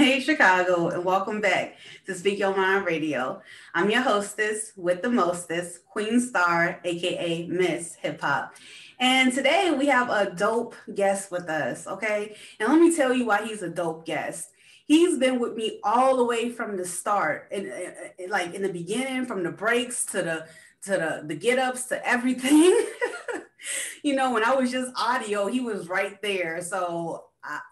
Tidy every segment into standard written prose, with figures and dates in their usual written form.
Hey, Chicago, and welcome back to Speak Your Mind Radio. I'm your hostess with the mostest, Queen Starr, aka Miss Hip Hop. And today we have a dope guest with us, okay? And let me tell you why he's a dope guest. He's been with me all the way from the start, and like in the beginning, from the breaks to the get ups to everything. When I was just audio, he was right there. So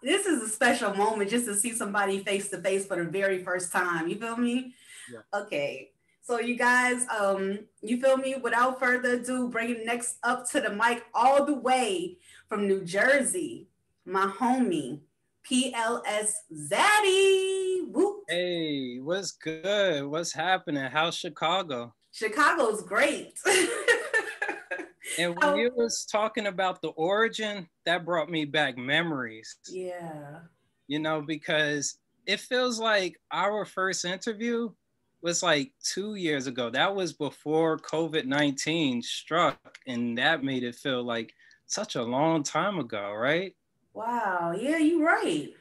this is a special moment just to see somebody face to face for the very first time. You feel me? Yeah. Okay. So you guys, you feel me? Without further ado, bringing next up to the mic all the way from New Jersey, my homie, PLS Xzady. Whoop. Hey, what's good? What's happening? How's Chicago? Chicago's great. And when Oh, you was talking about the origin, that brought me back memories, yeah. because it feels like our first interview was like 2 years ago. That was before COVID-19 struck, and that made it feel like such a long time ago, right? Wow. Yeah, you're right.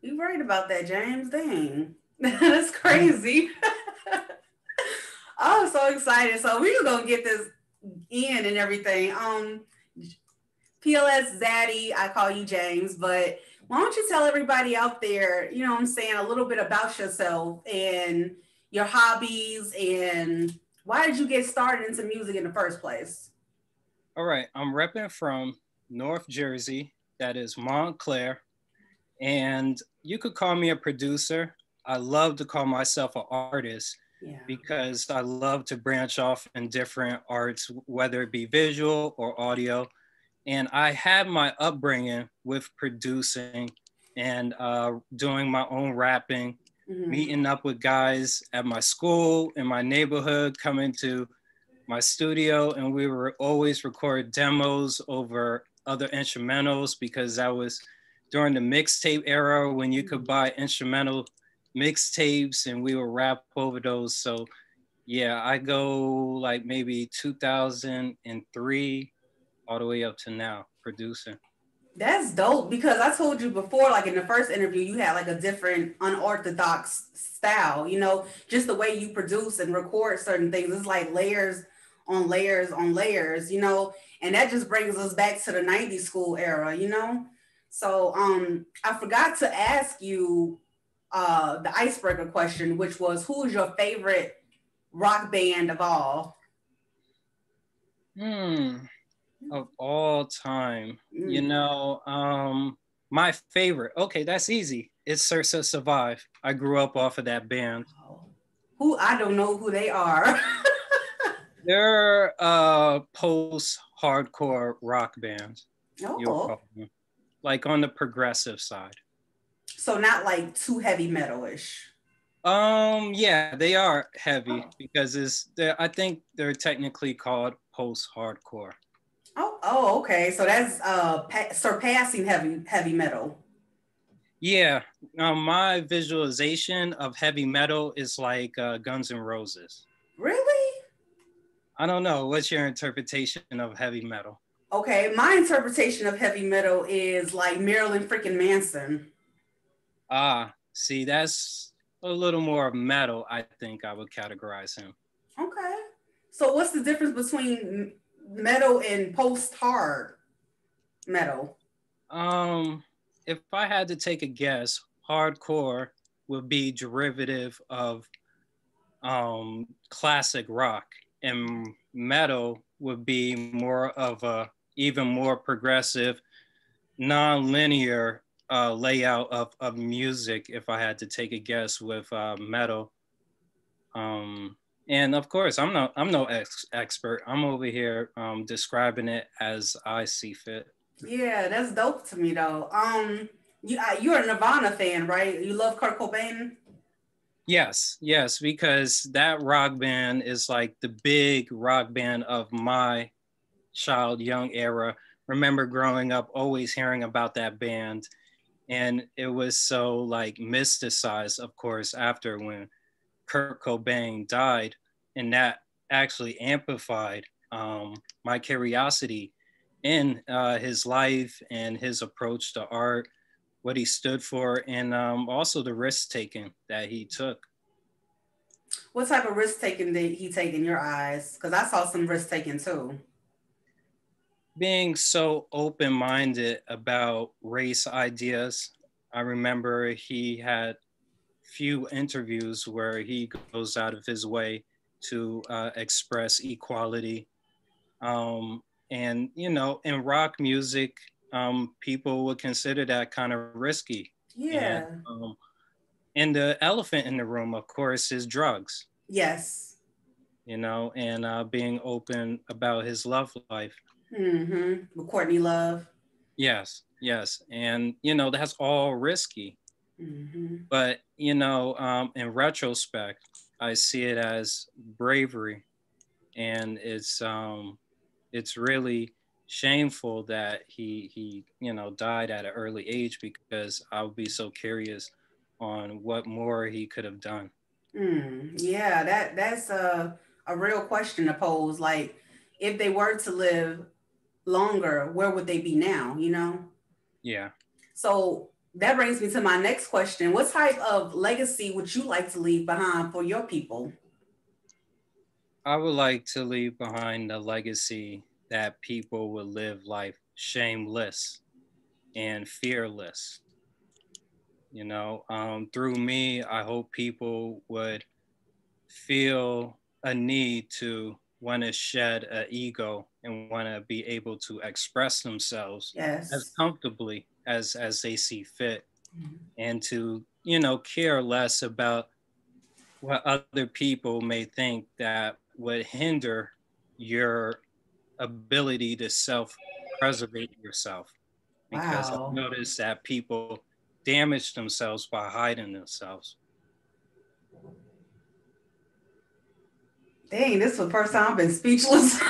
You're right about that, James. Dang. That's crazy. I'm so excited. So we're gonna get this in and everything. PLS Zaddy, I call you James, but why don't you tell everybody out there, you know what I'm saying, a little bit about yourself and your hobbies and why did you get started into music in the first place? All right, I'm repping from North Jersey, that is Montclair. And you could call me a producer. I love to call myself an artist Yeah. because I love to branch off in different arts, whether it be visual or audio. And I had my upbringing with producing and doing my own rapping, Mm-hmm. meeting up with guys at my school, in my neighborhood, coming to my studio, and we were always record demos over other instrumentals because that was during the mixtape era when you could buy instrumental mixtapes and we would rap over those. So yeah, I go like maybe 2003 all the way up to now producing. That's dope because I told you before, like in the first interview, you had like a different unorthodox style, just the way you produce and record certain things. It's like layers on layers on layers, and that just brings us back to the 90s school era. So I forgot to ask you the icebreaker question, which was who is your favorite rock band of all? Hmm, of all time, Mm. my favorite. Okay, that's easy. It's Sursa Survive. I grew up off of that band. Who I don't know who they are. They're post-hardcore rock band, you'll Oh, call them, like on the progressive side. so not like too heavy metalish. Yeah, they are heavy Oh, because I think they're technically called post-hardcore. okay. So that's surpassing heavy metal. Yeah, my visualization of heavy metal is like Guns N' Roses. Really? I don't know. What's your interpretation of heavy metal? Okay, my interpretation of heavy metal is like Marilyn freaking Manson. See, that's a little more metal, I think I would categorize him. Okay. So what's the difference between metal and post hard metal? Um, if I had to take a guess, hardcore would be derivative of classic rock, and metal would be more of a even more progressive, non-linear layout of music. If I had to take a guess with metal, um, and of course, I'm no expert. I'm over here describing it as I see fit. Yeah, that's dope to me though. You're a Nirvana fan, right? You love Kurt Cobain. Yes, yes, because that rock band is like the big rock band of my young era. Remember growing up, always hearing about that band. And it was so like mysticized, of course, after when Kurt Cobain died. And that actually amplified my curiosity in his life and his approach to art, what he stood for, and also the risk taking that he took. What type of risk taking did he take in your eyes? Because I saw some risk taking too. Being so open minded about race ideas. I remember he had few interviews where he goes out of his way to express equality. And, you know, in rock music, people would consider that kind of risky. And, Yeah. and the elephant in the room, of course, is drugs, Yes. you know, and being open about his love life. Mm-hmm. With Courtney Love. Yes, yes. And, you know, that's all risky. Mm-hmm. But, you know, in retrospect, I see it as bravery. And it's really shameful that he you know died at an early age, because I would be so curious on what more he could have done. Yeah, that's a real question to pose. Like, if they were to live longer, where would they be now? You know. Yeah, So that brings me to my next question. What type of legacy would you like to leave behind for your people? I would like to leave behind a legacy that people would live life shameless and fearless. You know, through me, I hope people would feel a need to want to shed an ego and want to be able to express themselves as Yes. comfortably as they see fit, Mhm. and to, you know, care less about what other people may think that would hinder your ability to self preservate yourself, because I've Wow. noticed that people damage themselves by hiding themselves. Dang, this is the first time I've been speechless.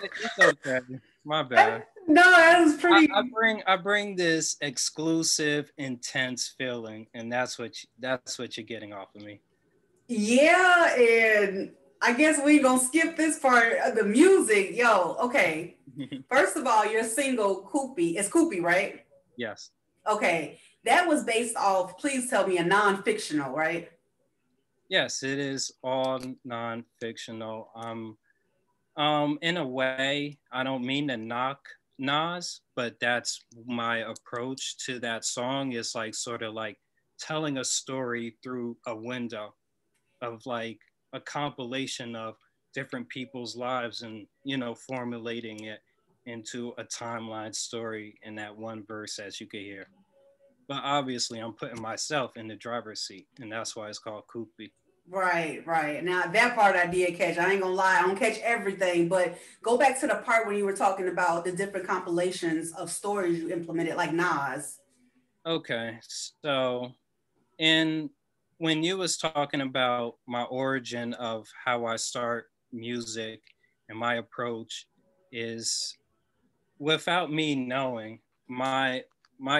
It's okay. My bad. No, that was I, pretty. I bring this exclusive, intense feeling, and that's what you're getting off of me. Yeah, and I guess we gonna skip this part of the music. Yo, okay. First of all, your single Coupee, it's Coupee, right? Yes, Okay. That was based off, please tell me, a non-fictional, right? yes, it is all non-fictional. In a way, I don't mean to knock Nas, but that's my approach to that song. Is like sort of like telling a story through a window of like a compilation of different people's lives, and, you know, formulating it into a timeline story in that one verse, as you can hear. But obviously I'm putting myself in the driver's seat, and that's why it's called Coupé. Right, right. Now that part I did catch. I ain't gonna lie, I don't catch everything, but go back to the part when you were talking about the different compilations of stories you implemented, like Nas. Okay, so in when you was talking about my origin of how I start music, and my approach is, without me knowing, my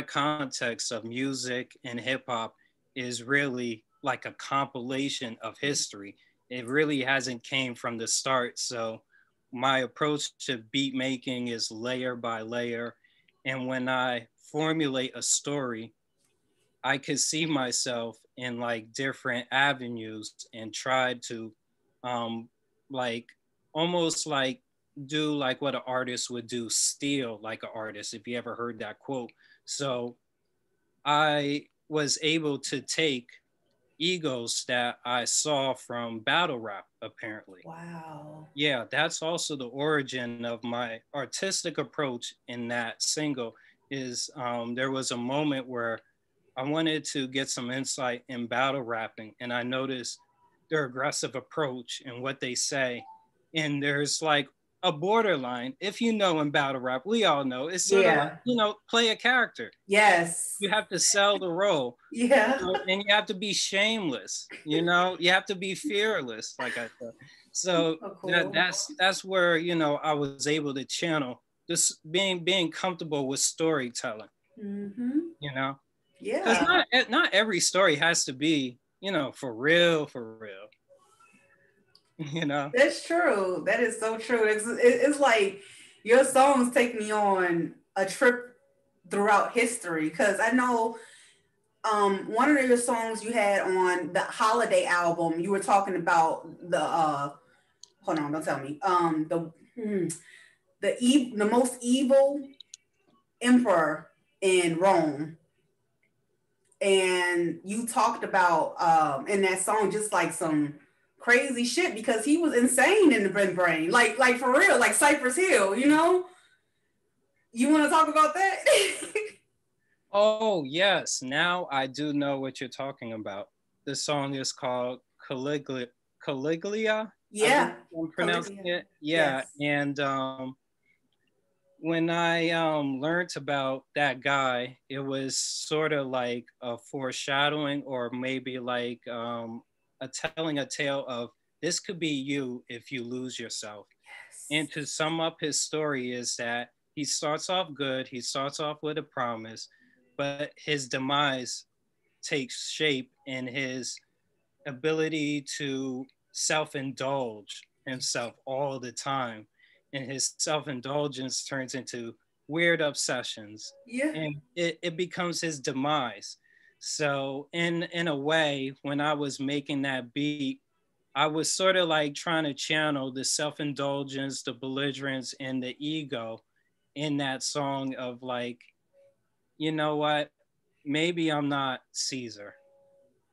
context of music and hip hop is really like a compilation of history. It really hasn't came from the start. So my approach to beat making is layer by layer. And when I formulate a story, I could see myself in like different avenues, and tried to um like almost like do like what an artist would do, steal like an artist, if you ever heard that quote. So I was able to take egos that I saw from battle rap, apparently. Wow. Yeah, that's also the origin of my artistic approach in that single. Is there was a moment where I wanted to get some insight in battle rapping, and I noticed their aggressive approach and what they say. And there's like a borderline. If you know, in battle rap, we all know it's sort of like, Yeah. you know, play a character. Yes. You have to sell the role, Yeah. and you have to be shameless. You know, you have to be fearless, like I said. So Oh, cool. that's where, you know, I was able to channel this, being comfortable with storytelling. Mm-hmm. You know, because Yeah. not every story has to be, you know, for real. You know. That's true. That is so true. It's like your songs take me on a trip throughout history. Because I know one of your songs you had on the Holiday album, you were talking about the hold on, don't tell me. The most evil emperor in Rome, and you talked about in that song just like some crazy shit because he was insane in the brain, like for real, like Cypress Hill. You know, you want to talk about that? Oh, yes. Now I do know what you're talking about. The song is called Caligula, I believe Yeah, I'm pronouncing Caligula. it. Yeah. Yes. And when I learned about that guy, it was sort of like a foreshadowing, or maybe like a telling a tale of this could be you if you lose yourself. Yes. And to sum up his story is that he starts off good, he starts off with a promise, but his demise takes shape in his ability to self-indulge himself all the time. And his self-indulgence turns into weird obsessions, Yeah. and it becomes his demise. So in a way, when I was making that beat, I was sort of like trying to channel the self-indulgence, the belligerence, and the ego in that song of like, you know what? Maybe I'm not Caesar.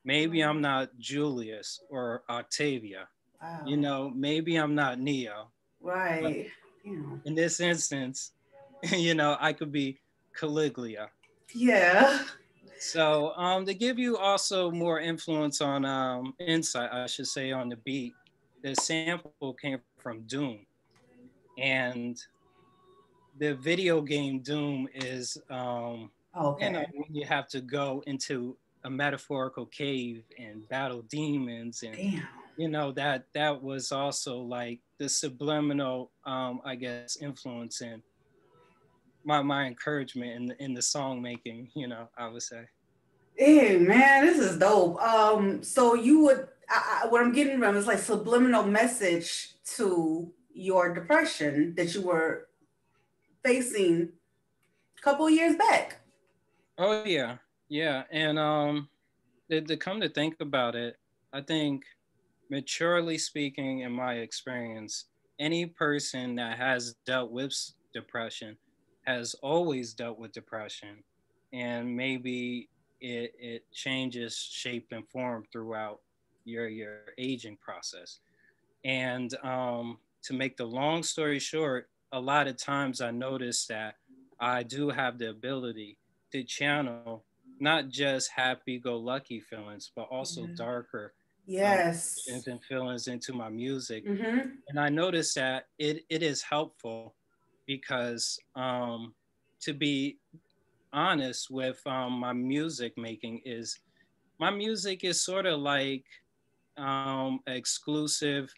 Maybe I'm not Julius or Octavia. You Wow. know, maybe I'm not Neo. But Right. You in this instance, you know, I could be Caligula. Yeah. So to give you also more influence on insight, I should say, on the beat, the sample came from Doom. And the video game Doom is, you know, Okay. when you have to go into a metaphorical cave and battle demons, and Damn. you know that was also like the subliminal, I guess, influence in my encouragement in the song making. You know, I would say. Hey man, this is dope. So you would, what I'm getting from is like subliminal message to your depression that you were facing a couple of years back. Oh yeah, yeah, and to come to think about it, I think maturely speaking, in my experience, any person that has dealt with depression has always dealt with depression, and maybe it changes shape and form throughout your aging process. And to make the long story short, a lot of times I notice that I do have the ability to channel not just happy go lucky feelings, but also Yeah. darker Yes. emotions and feelings into my music. Mm-hmm. And I noticed that it is helpful because to be honest with my music making is my music is sort of like exclusive,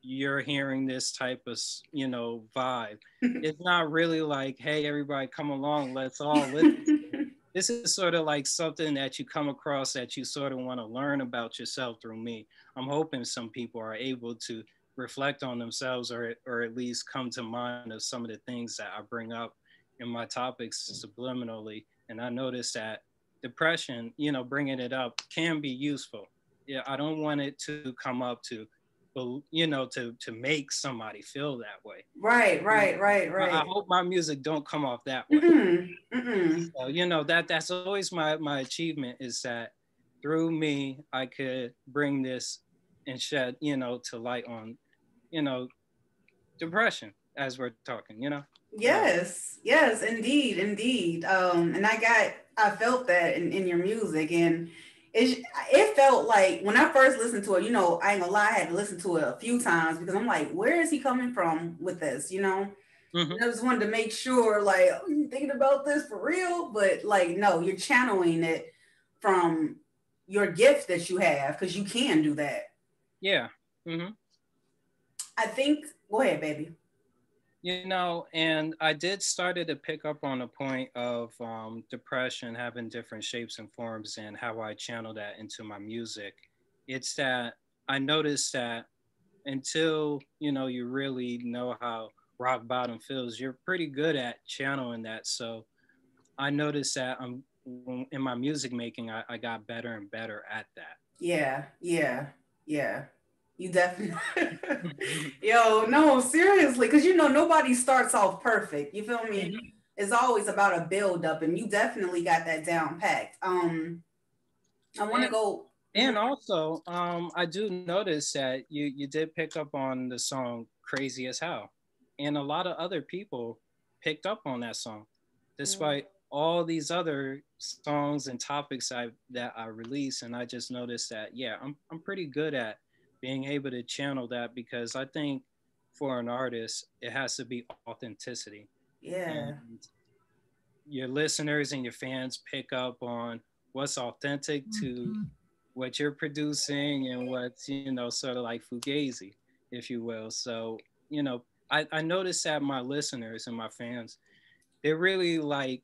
you're hearing this type of vibe. It's not really like, hey everybody come along, let's all listen. This is sort of like something that you come across that you sort of want to learn about yourself through me. I'm hoping some people are able to reflect on themselves, or at least come to mind of some of the things that I bring up in my topics subliminally. And I noticed that depression, you know, bringing it up can be useful. Yeah, I don't want it to come up to, to make somebody feel that way. Right, right, right, I right. hope my music don't come off that way. Mm-mm. Mm-mm. So, you know, that's always my achievement, is that through me I could bring this and shed, to light on, you know, depression as we're talking, Yeah. Yes, yes, indeed, indeed. And I felt that in your music, and it felt like when I first listened to it, I ain't gonna lie, I had to listen to it a few times because I'm like, where is he coming from with this, Hmm. And I just wanted to make sure, like, oh, you thinking about this for real? But like, no, you're channeling it from your gift that you have because you can do that. Yeah. Hmm. I think. Go ahead, baby. And I did started to pick up on a point of depression having different shapes and forms, and how I channel that into my music. It's that I noticed that until you really know how rock bottom feels, you're pretty good at channeling that. So I noticed that in my music making, I got better and better at that. Yeah, yeah, yeah. You definitely, yo, no, seriously, because nobody starts off perfect. You feel me? Mhm. It's always about a build up, and you definitely got that down packed. I want to And go. and also, I do notice that you did pick up on the song "Crazy as Hell," and a lot of other people picked up on that song, Mhm. despite all these other songs and topics that I release. And I just noticed that, yeah, I'm pretty good at being able to channel that, because I think for an artist it has to be authenticity, and Yeah. your listeners and your fans pick up on what's authentic to what you're producing and what's, sort of like fugazi, if you will. So, I noticed that my listeners and my fans, they really like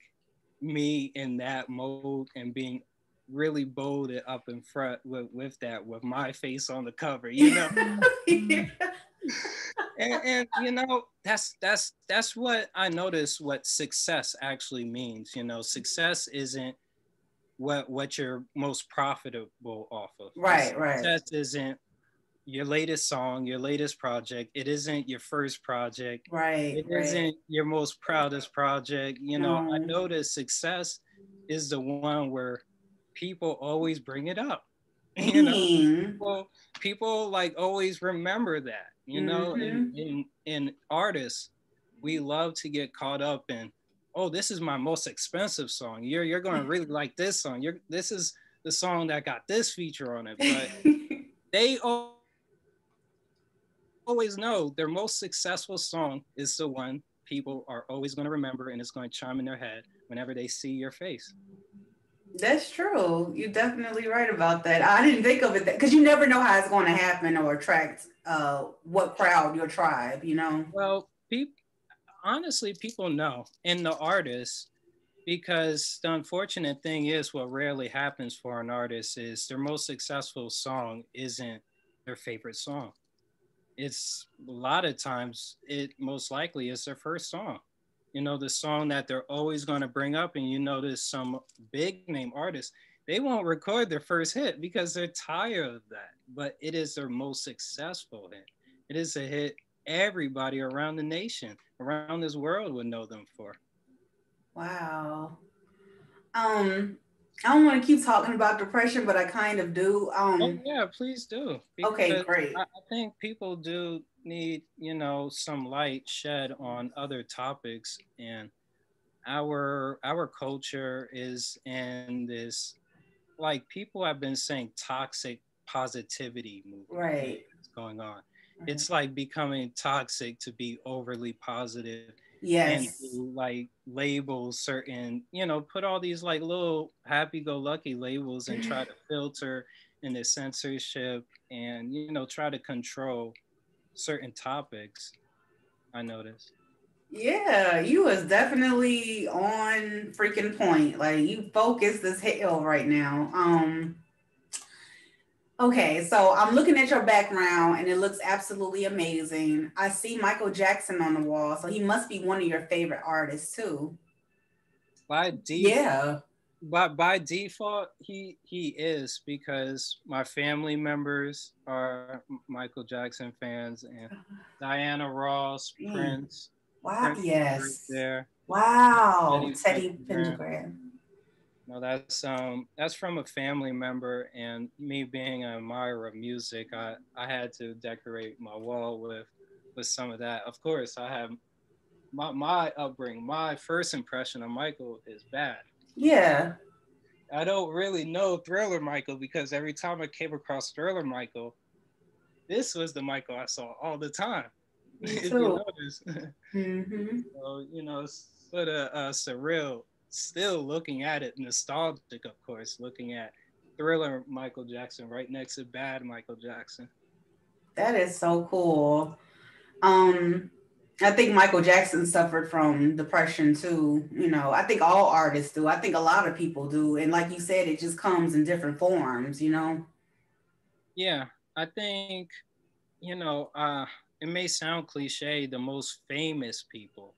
me in that mode and being really bold and up in front with that, with my face on the cover. Yeah. And that's what I noticed what success actually means. Success isn't what you're most profitable off of. Right, right, Success isn't your latest song, your latest project. It isn't your first project. right, It right. isn't your most proudest project. I No. notice success is the one where people always bring it up. Dang. People like always remember that. Mm-hmm. In artists, we love to get caught up in, oh, this is my most expensive song. You're going to really like this song. This is the song that got this feature on it. But they always know their most successful song is the one people are always going to remember, and it's going to chime in their head whenever they see your face. That's true. You're definitely right about that. I didn't think of it because you never know how it's going to happen or attract what crowd, your tribe. Well, honestly, people know, and the artists, because the unfortunate thing is, what rarely happens for an artist is their most successful song isn't their favorite song. It's a lot of times, it most likely is their first song. The song that they're always going to bring up. And you notice some big name artists, they won't record their first hit because they're tired of that. But it is their most successful hit. It is a hit everybody around the nation, around this world would know them for. Wow. Um, I don't want to keep talking about depression, but I kind of do. Oh yeah, please do, Okay, because I great. think people do need, some light shed on other topics. And our culture is in this, like, people have been saying, toxic positivity movement Right. is going on. Right. It's like becoming toxic to be overly positive, and Yes. to like label certain, put all these like little happy-go-lucky labels and try to filter in the censorship, and try to control certain topics. I noticed. Yeah, you was definitely on freaking point. Like you focused as hell right now. Okay, so I'm looking at your background and it looks absolutely amazing. I see Michael Jackson on the wall, so he must be one of your favorite artists too. By default, Yeah. by default, he is, because my family members are Michael Jackson fans, and Diana Ross, Mm. Prince. Wow. Prince is right Yes. there. Wow. Teddy Teddy Pendergram. Pendergram. No, that's from a family member, and me being an admirer of music, I had to decorate my wall with some of that. Of course, I have my upbringing. My first impression of Michael is bad. Yeah. I don't really know Thriller Michael, because every time I came across Thriller Michael, this was the Michael I saw all the time. Me If you too. notice. Mm-hmm. So, it's sort of surreal, still looking at it, nostalgic, of course, looking at Thriller Michael Jackson right next to bad Michael Jackson. That is so cool. Um, I think Michael Jackson suffered from depression too. I think all artists do. I think a lot of people do. And like you said, it just comes in different forms. Yeah, I think, it may sound cliche, the most famous people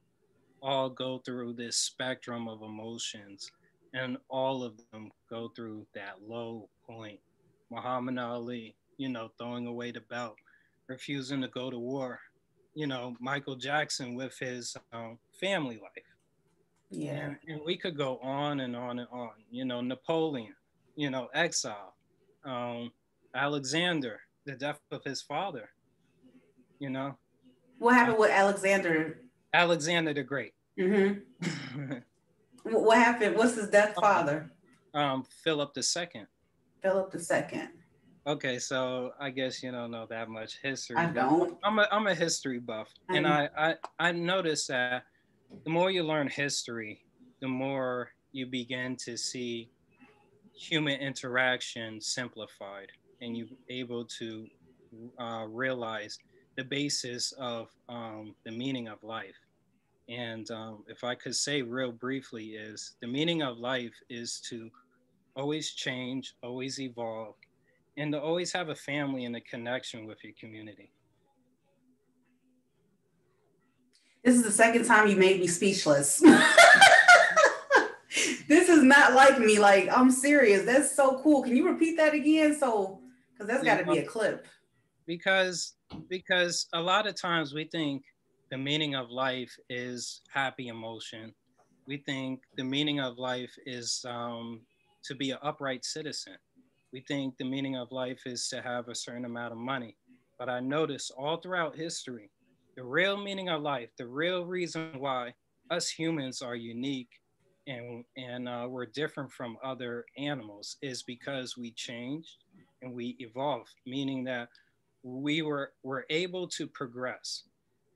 all go through this spectrum of emotions, and all of them go through that low point. Muhammad Ali, throwing away the belt, refusing to go to war. Michael Jackson with his family life. Yeah. And we could go on and on and on. Napoleon, exile, um, Alexander, the death of his father, you know, What uh, happened with Alexander? Alexander the Great. What happened? What's his death father? Philip II. Philip II. Okay, so I guess you don't know that much history, I but don't. I'm a history buff, and I noticed that the more you learn history, the more you begin to see human interaction simplified, and you're able to realize the basis of the meaning of life. And if I could say real briefly, is the meaning of life is to always change, always evolve, and to always have a family and a connection with your community. This is the second time you made me speechless. This is not like me. Like, I'm serious. That's so cool. Can you repeat that again? So, because that's got You to be know, a clip. because because a lot of times we think the meaning of life is happy emotion. We think the meaning of life is to be an upright citizen. We think the meaning of life is to have a certain amount of money. But I notice all throughout history, the real meaning of life, the real reason why us humans are unique and we're different from other animals is because we changed and we evolved, meaning that we're able to progress.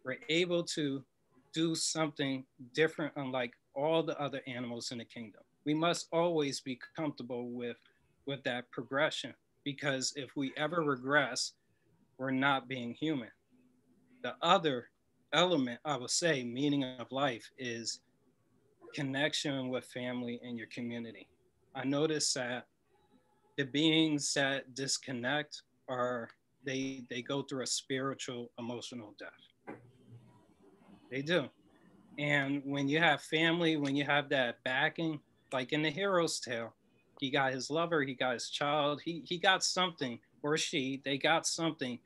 We're able to do something different, unlike all the other animals in the kingdom. We must always be comfortable with that progression, because if we ever regress, we're not being human. The other element, I would say, meaning of life is connection with family and your community. I notice that the beings that disconnect are they go through a spiritual emotional death. They do. And when you have family, when you have that backing, like in the hero's tale, he got his lover, he got his child, he got something, or she, they got something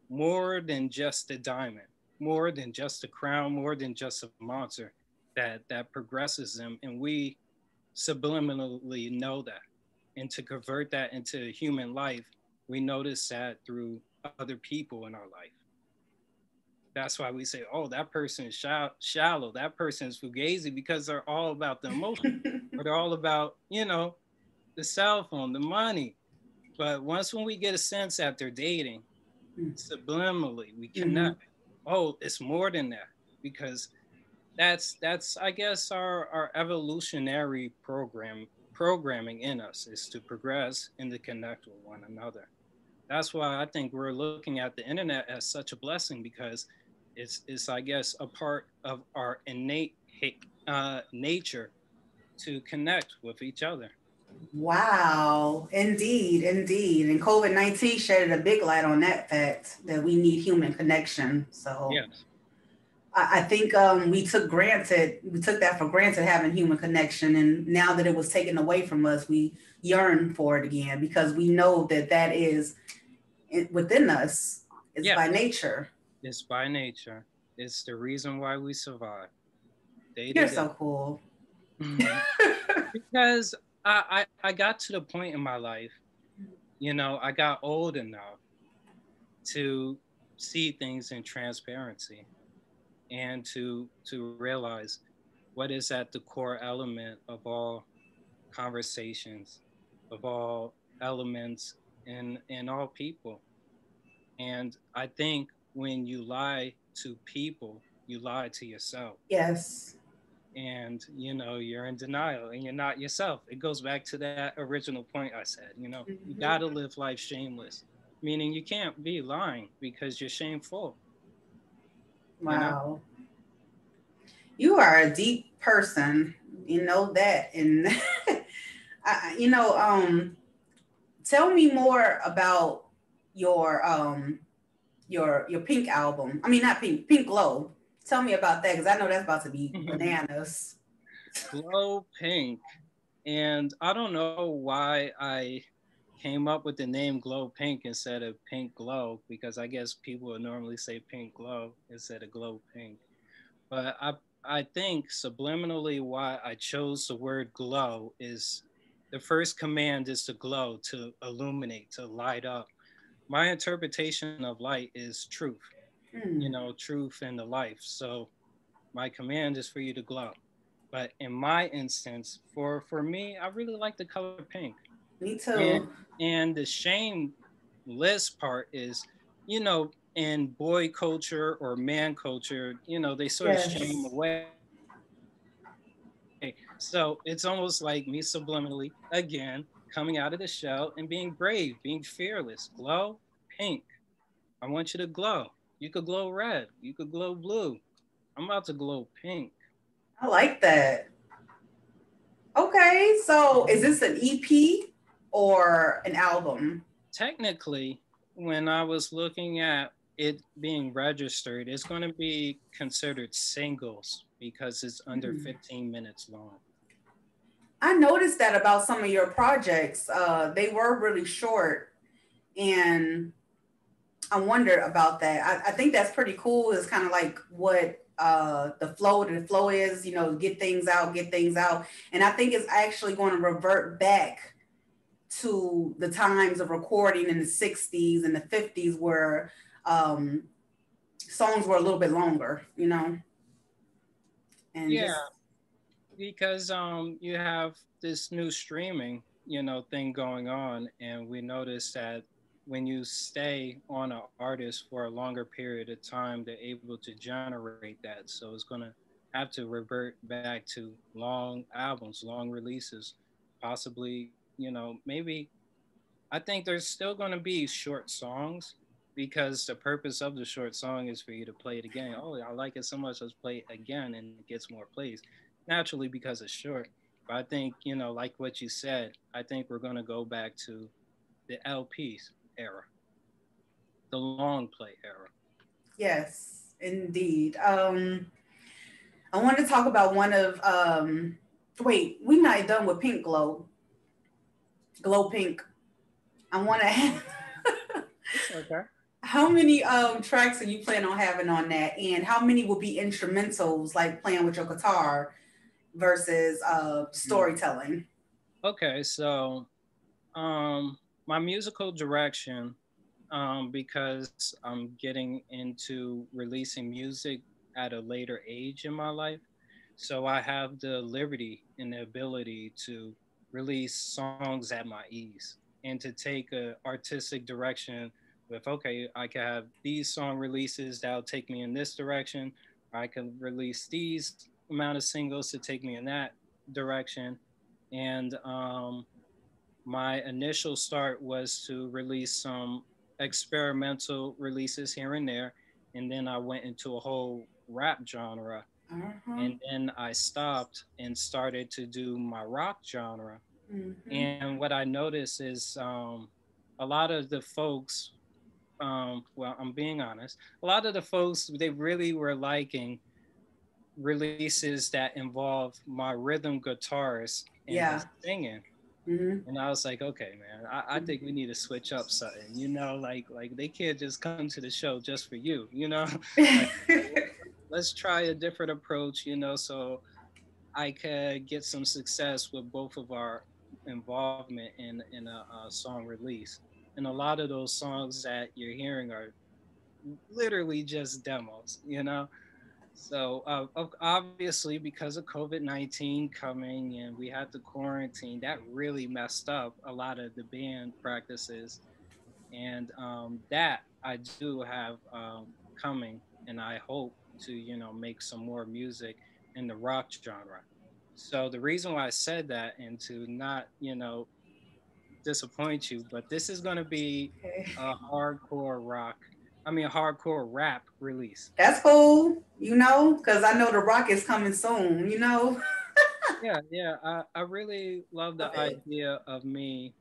more than just a diamond, more than just a crown, more than just a monster that progresses them. And we subliminally know that. And to convert that into human life, we notice that through other people in our life. That's why we say, oh, that person is shallow. That person is fugazi, because they're all about the emotion, or they're all about, the cell phone, the money. But once when we get a sense that they're dating, subliminally, we connect. Oh, it's more than that, because that's I guess our evolutionary programming in us is to progress and to connect with one another. That's why I think we're looking at the internet as such a blessing, because it's I guess a part of our innate nature to connect with each other. Wow. Indeed. Indeed. And COVID-19 shedded a big light on that fact that we need human connection. So Yes. I think we took that for granted, having human connection. And now that it was taken away from us, we yearn for it again, because we know that that is within us. It's Yes. by nature. It's by nature. It's the reason why we survive day to You're day. so cool. Because I got to the point in my life, I got old enough to see things in transparency, and to realize what is at the core element of all conversations, of all elements in all people. And I think when you lie to people, you lie to yourself. Yes. And you're in denial and you're not yourself. It goes back to that original point I said. You got to live life shameless, meaning you can't be lying because you're shameful. you know Wow. You are a deep person. You know that. And you know, tell me more about your your pink album. I mean, not pink, Pink Glow. Tell me about that because I know that's about to be bananas. Glow pink. And I don't know why I came up with the name Glow Pink instead of Pink Glow, because I guess people would normally say Pink Glow instead of Glow Pink. But I think subliminally why I chose the word glow is the first command is to glow, to illuminate, to light up. My interpretation of light is truth, Hmm, truth and the life. So my command is for you to glow. But in my instance, for me, I really like the color pink. me And too. and the shameless part is, in boy culture or man culture, they sort of shame Yes. away. So it's almost like me subliminally, again, coming out of the shell and being brave, being fearless. Glow pink. I want you to glow. You could glow red. You could glow blue. I'm about to glow pink. I like that. Okay, so is this an EP or an album? Technically, when I was looking at it being registered, it's going to be considered singles because it's under Hmm. 15 minutes long. I noticed that about some of your projects. They were really short, and I wondered about that. I think that's pretty cool. It's kind of like what the flow is, get things out, get things out. And I think it's actually going to revert back to the times of recording in the 60s and the 50s where um, songs were a little bit longer, and Yeah, just because you have this new streaming, thing going on, and we noticed that when you stay on an artist for a longer period of time, they're able to generate that. So it's going to have to revert back to long albums, long releases, possibly, maybe I think there's still going to be short songs because the purpose of the short song is for you to play it again. Oh, I like it so much, let's play it again, and it gets more plays. Naturally, because it's short. But I think, like what you said, I think we're going to go back to the LPs era, the long play era. yes, indeed. I want to talk about one of wait, we're not done with Pink Glow Pink. I want to It's okay. how many tracks are you planning on having on that, and how many will be instrumentals like playing with your guitar versus Mm. storytelling? Okay, so my musical direction, because I'm getting into releasing music at a later age in my life. So I have the liberty and the ability to release songs at my ease and to take a artistic direction with, okay, I can have these song releases that'll take me in this direction. Or I can release these amount of singles to take me in that direction. And my initial start was to release some experimental releases here and there. And then I went into a whole rap genre. Uh-huh. And then I stopped and started to do my rock genre. Mm-hmm. And what I noticed is a lot of the folks, well, I'm being honest, a lot of the folks, they really were liking releases that involve my rhythm guitarist and the Yeah. singing. Mm-hmm. And I was like, okay, man, I think we need to switch up something, like they can't just come to the show just for you, like let's try a different approach, so I could get some success with both of our involvement in a song release. And a lot of those songs that you're hearing are literally just demos, So obviously, because of COVID-19 coming and we had the quarantine, that really messed up a lot of the band practices. And that I do have coming, and I hope to make some more music in the rock genre. So the reason why I said that, and to not disappoint you, but this is going to be Okay. a hardcore rock, I mean a hardcore rap release. That's cool, because I know the rock is coming soon. Yeah, yeah. I really love the Love it. idea of me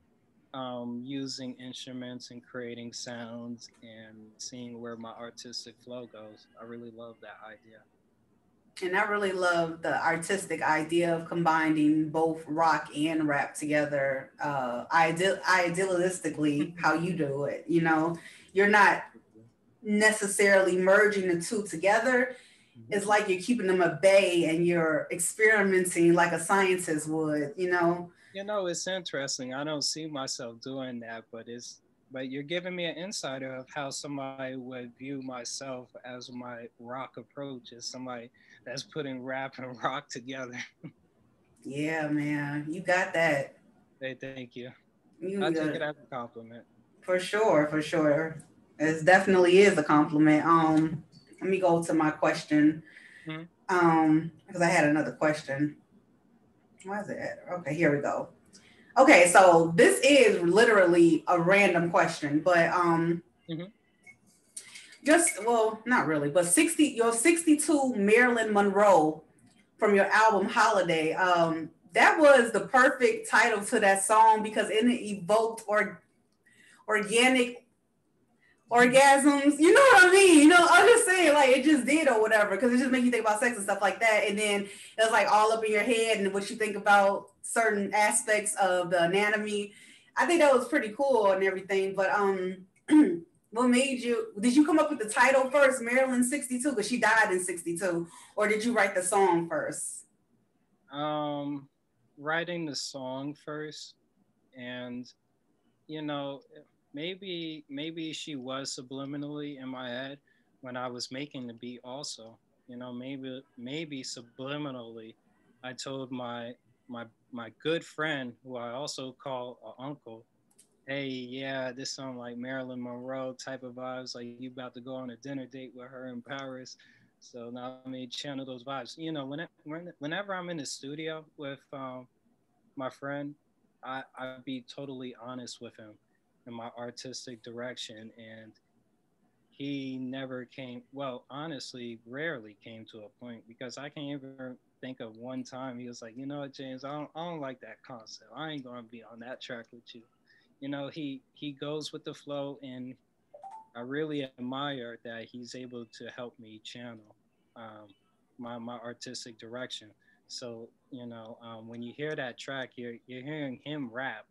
using instruments and creating sounds and seeing where my artistic flow goes. I really love that idea. And I really love the artistic idea of combining both rock and rap together. Idealistically, how you do it, you know, you're not necessarily merging the two together. Mhm. It's like you're keeping them at bay and you're experimenting like a scientist would, you know. You know, it's interesting. I don't see myself doing that, but you're giving me an insider of how somebody would view myself as my rock approach as somebody that's putting rap and rock together. Yeah, man, you got that. Hey, thank you. I You take got it as a compliment. for sure, for sure. It definitely is a compliment. Let me go to my question. Mhm. Because I had another question. Why is it at? Okay, here we go. Okay, so this is literally a random question, but Mhm. just well, not really, but 62 Marilyn Monroe from your album Holiday. That was the perfect title to that song because it evoked organic orgasms. You know what I mean? You know, I'm just saying, like it just did or whatever, because it just makes you think about sex and stuff like that. And then it was like all up in your head and what you think about certain aspects of the anatomy. I think that was pretty cool and everything. But what made you? Did you come up with the title first, Marilyn 62, because she died in 62, or did you write the song first? Um, Writing the song first, and you know, maybe she was subliminally in my head when I was making the beat. Also, you know, maybe subliminally, I told my good friend, who I also call an uncle, hey, yeah, this sound like Marilyn Monroe type of vibes. Like you about to go on a dinner date with her in Paris. So now let me channel those vibes. You know, whenever I'm in the studio with my friend, I'd be totally honest with him in my artistic direction. And he never came, well, honestly, rarely came to a point because I can't even think of one time he was like, you know what, James, I don't like that concept. I ain't going to be on that track with you. You know, he goes with the flow, and I really admire that he's able to help me channel um, my artistic direction. So when you hear that track, you're hearing him rap,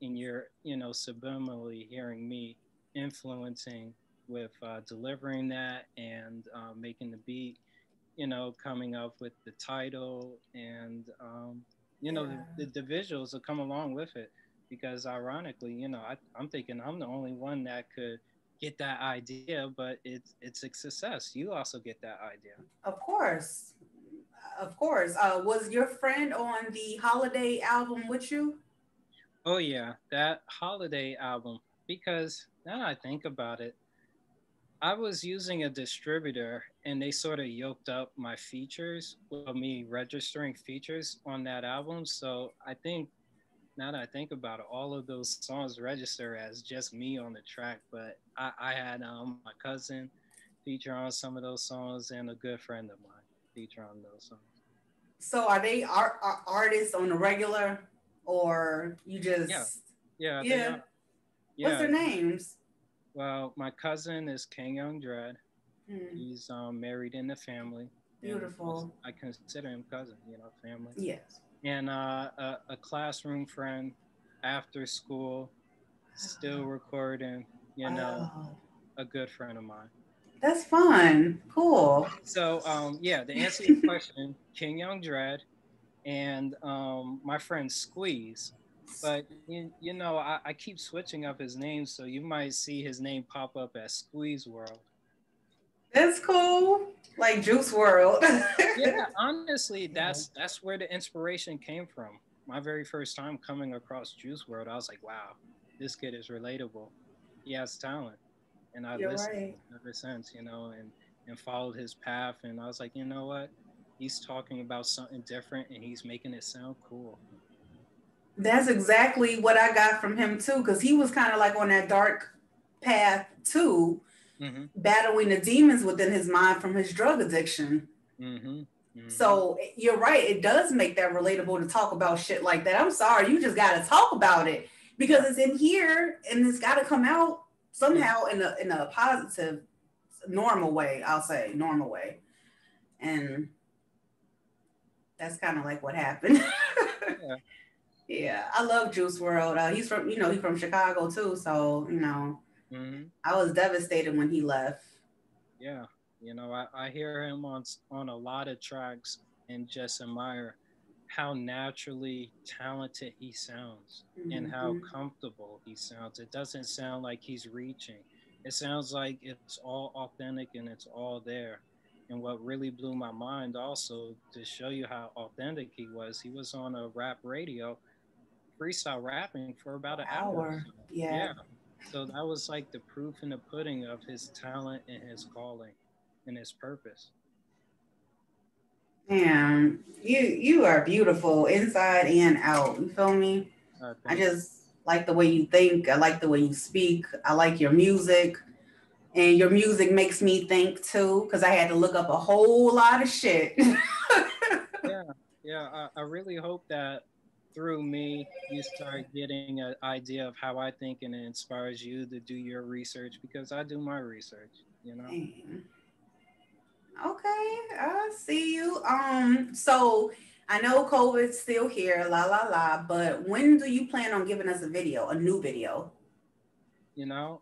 and you're subliminally hearing me influencing with delivering that and making the beat. Coming up with the title and Yeah. the visuals will come along with it because ironically, I'm thinking I'm the only one that could get that idea, but it's a success. You also get that idea. Of course. Of course. Was your friend on the Holiday album with you? Oh yeah, that holiday album. Because now that I think about it, I was using a distributor and they sort of yoked up my features, well, me registering features on that album. So I think now that I think about it, all of those songs register as just me on the track. But I had my cousin feature on some of those songs and a good friend of mine feature on those songs. So are they artists on the regular, or you Yeah, just yeah, they yeah? are. What's Yeah, their names? well, my cousin is King Young Dread. Hmm, He's married in the family, and beautiful. I consider him cousin, family. Yes. And a classroom friend after school, still recording, you know, Oh, a good friend of mine. that's fun. Cool. So, yeah, to answer your question, King Young Dread and my friend Squeeze. But, I keep switching up his name, so you might see his name pop up as Squeeze World. That's cool. Like Juice World. Yeah, honestly, that's where the inspiration came from. My very first time coming across Juice World, I was like, wow, this kid is relatable. He has talent. And I You're listened right. ever since, and followed his path. And I was like, you know what? He's talking about something different and he's making it sound cool. That's exactly what I got from him too, because he was kind of like on that dark path too, Mm-hmm. battling the demons within his mind from his drug addiction. Mm-hmm. Mm-hmm. So you're right. It does make that relatable to talk about shit like that. I'm sorry. You just got to talk about it because Yeah. it's in here and it's got to come out Mm-hmm. somehow in a positive, normal way. I'll say normal way. And That's kind of like what happened. Yeah. Yeah, I love Juice World. He's from, he's from Chicago too. So, Hmm. I was devastated when he left. Yeah. I hear him on a lot of tracks and just admire how naturally talented he sounds and how Hmm. comfortable he sounds. It doesn't sound like he's reaching. It sounds like it's all authentic and it's all there. And what really blew my mind also to show you how authentic he was on a rap radio freestyle rapping for about an hour or Hour. so. Yeah. Yeah. So that was like the proof in the pudding of his talent and his calling and his purpose. Damn, you are beautiful inside and out. You feel me? I Thank you. just like the way you think. I like the way you speak. I like your music. And your music makes me think too, because I had to look up a whole lot of shit. Yeah. Yeah. I really hope that through me, you start getting an idea of how I think and it inspires you to do your research because I do my research. Dang. Okay, I see you. So I know COVID's still here, la la la, but when do you plan on giving us a video, a new video? You know,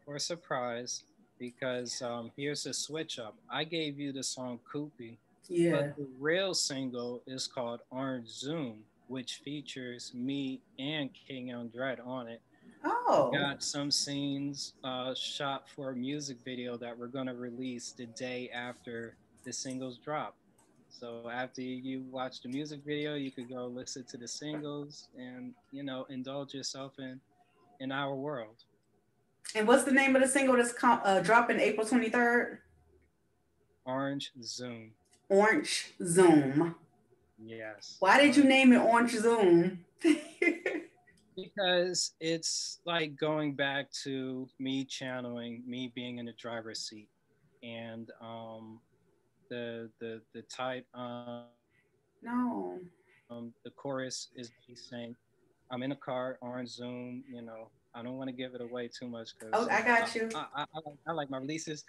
for a surprise, because here's a switch up. I gave you the song Coupee, but Yeah. the real single is called Orange Zoom, which features me and King Young Dread on it. I Oh. got some scenes shot for a music video that we're going to release the day after the singles drop. So after you watch the music video, you could go listen to the singles and indulge yourself in our world. And what's the name of the single that's dropping April 23rd? Orange Zoom. Orange Zoom. Yes. Why did you Orange. name it Orange Zoom? Because it's like going back to me channeling me being in the driver's seat and the type No. the chorus is me saying I'm in a car, orange zoom. I don't want to give it away too much because Oh, I got you. I like my releases.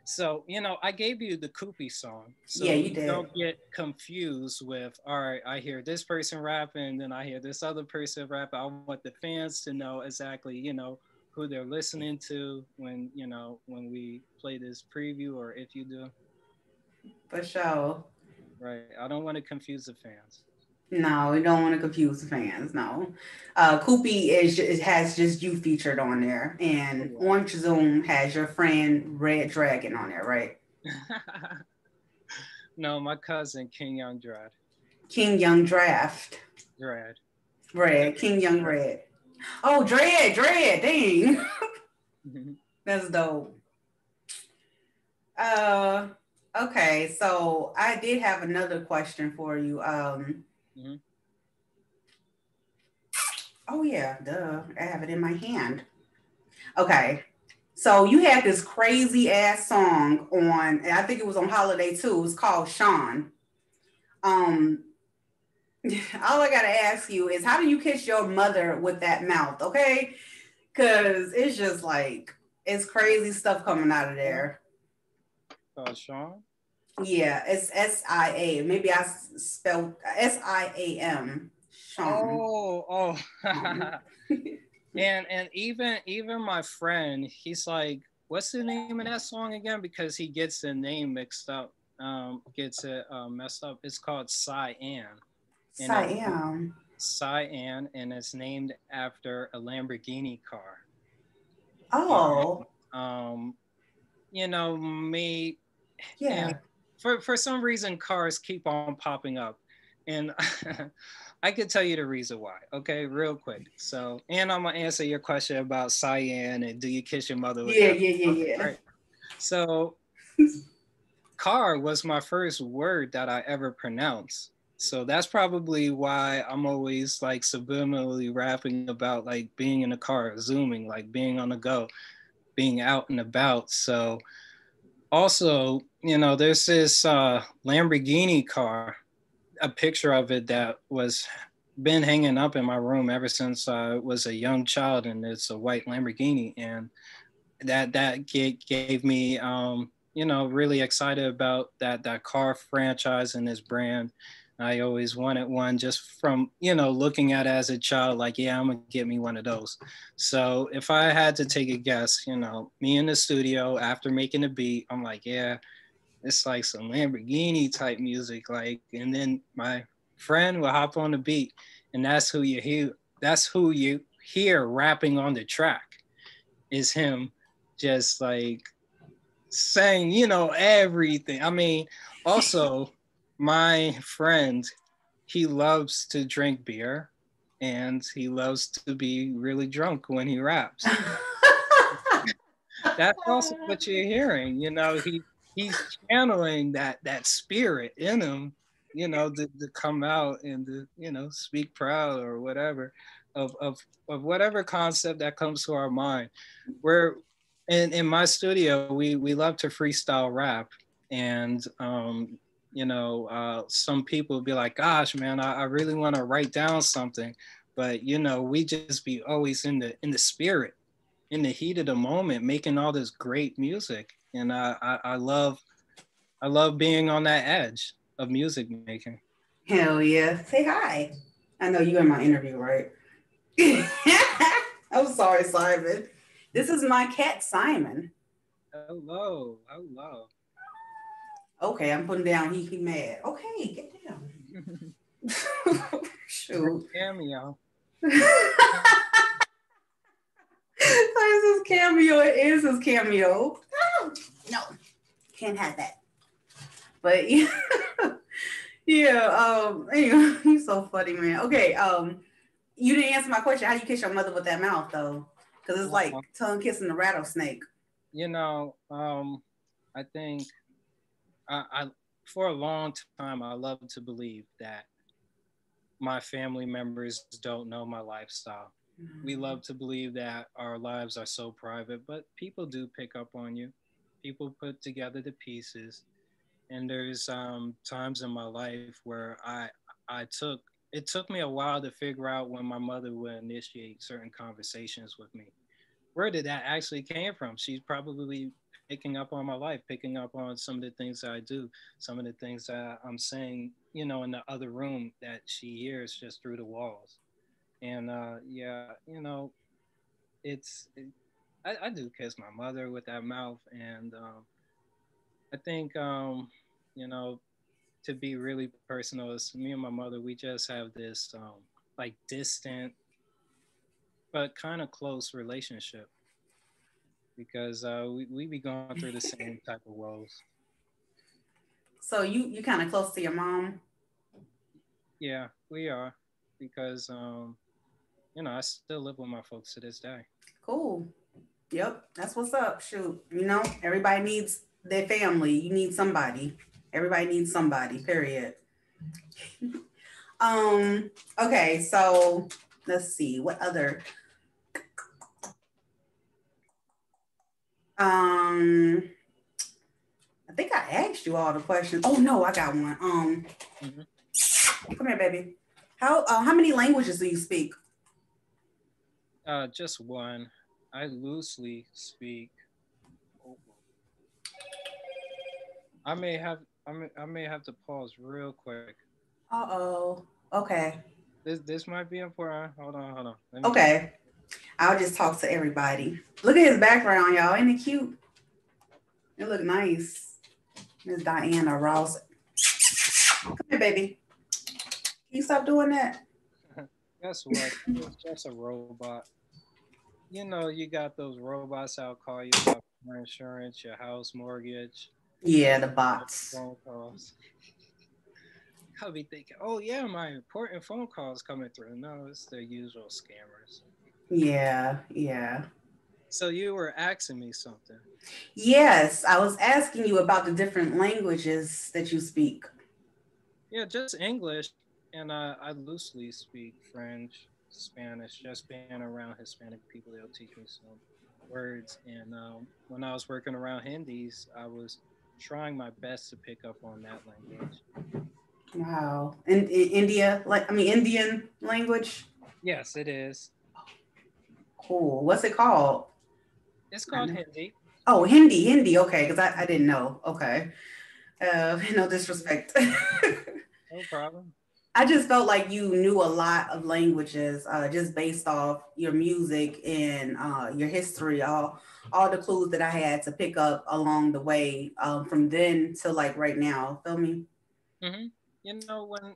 So, I gave you the Coupee song. Yeah, So you you did. don't get confused with, all right, I hear this person rapping, then I hear this other person rapping. I want the fans to know exactly, who they're listening to when we play this preview or if you do. For sure. Right. I don't want to confuse the fans. No, we don't want to confuse the fans. No, Coopy it has just you featured on there, Oh, and yeah. Orange Zoom has your friend Red Dragon on there, right? No, my cousin, King Young King Young Draft, Dread. Red King Young Red. Oh, Dread, dang, that's dope. Uh, okay, so I did have another question for you. Mhm. Oh yeah, duh, I have it in my hand. Okay, so you had this crazy ass song on, and I think it was on Holiday too. It was called Sean. Um, all I gotta ask you is, how do you kiss your mother with that mouth? Okay, because it's just like it's crazy stuff coming out of there. Sean. Yeah, it's SIA. Maybe I spelled SIAM. Sean. Oh. Um, And even my friend, he's like, "What's the name of that song again?" Because he gets the name mixed up, gets it messed up. It's called Cyan, and Siam. Cyan, and it's named after a Lamborghini car. And Oh, um, me, and yeah. for some reason, cars keep on popping up, and I could tell you the reason why. Okay, real quick. So, and I'm gonna answer your question about cyan and do you kiss your mother with Yeah, that? yeah, Okay, yeah, right. So, car was my first word that I ever pronounced. So that's probably why I'm always like subliminally rapping about like being in the car, zooming, like being on the go, being out and about. So also, there's this Lamborghini car, a picture of it that was been hanging up in my room ever since I was a young child, and it's a white Lamborghini, and that gave me really excited about that car franchise and this brand. I always wanted one just from, looking at it as a child, like, yeah, I'm gonna get me one of those. So if I had to take a guess, me in the studio after making the beat, I'm like, yeah, it's like some Lamborghini type music. Like, and then my friend will hop on the beat, and that's who you hear. That's who you hear rapping on the track is him just like saying, everything. I mean, also my friend, he loves to drink beer and he loves to be really drunk when he raps. That's also what you're hearing. He's channeling that spirit in him, to come out and to, speak proud or whatever of whatever concept that comes to our mind. Where in my studio, we love to freestyle rap. And some people would be like, gosh, man, I really want to write down something. But we just be always in the spirit, in the heat of the moment, making all this great music. And I love being on that edge of music making. Hell yeah. Say hi. I know you in my interview, right? I'm sorry, Simon. This is my cat, Simon. Hello, hello. Okay, I'm putting down he mad. Okay, get down. Shoot. Cameo. This is cameo. It is his cameo. No, can't have that. But yeah, yeah. Anyway, he's so funny, man. Okay. You didn't answer my question. How do you kiss your mother with that mouth, though? Because it's like tongue kissing a rattlesnake. I think I for a long time I love to believe that my family members don't know my lifestyle. We love to believe that our lives are so private, but people do pick up on you. People put together the pieces. And there's times in my life where it took me a while to figure out when my mother would initiate certain conversations with me. Where did that actually came from? She's probably picking up on my life, picking up on some of the things that I do, some of the things that I'm saying, in the other room that she hears just through the walls. And yeah, it's it, I do kiss my mother with that mouth. And I think you know to be really personal, is me and my mother, we just have this like distant but kind of close relationship because we be going through the same type of woes. So you kind of close to your mom. Yeah, we are because I still live with my folks to this day. Cool. Yep, that's what's up. Shoot, everybody needs their family. You need somebody. Everybody needs somebody. Period. Okay, so let's see what other. Um, I think I asked you all the questions. Oh no, I got one. Mhm. Come here, baby. How many languages do you speak? Just one. I loosely speak. Oh, I may have to pause real quick. Uh-oh. Okay. This might be important. Hold on. Let me just. Okay. I'll just talk to everybody. Look at his background, y'all. Ain't it cute? It look nice. Miss Diana Ross. Come here, baby. Can you stop doing that? Guess what? It's just a robot. You got those robots out call you about your insurance, your house mortgage, Yeah, the bots. phone calls. I'll be thinking, oh yeah, my important phone calls coming through. No, it's the usual scammers. Yeah, yeah. So you were asking me something. Yes, I was asking you about the different languages that you speak. Yeah, just English, and I loosely speak French, Spanish. Just being around Hispanic people, they'll teach me some words. And when I was working around Hindis, I was trying my best to pick up on that language. Wow. In India, Indian language. Yes, it is. Cool. What's it called? It's I called know. Hindi. Oh, Hindi, Hindi. Okay, because I didn't know. Okay. No disrespect. No problem. I just felt like you knew a lot of languages, just based off your music and your history, all the clues that I had to pick up along the way, from then to like right now. Feel me? Hmm.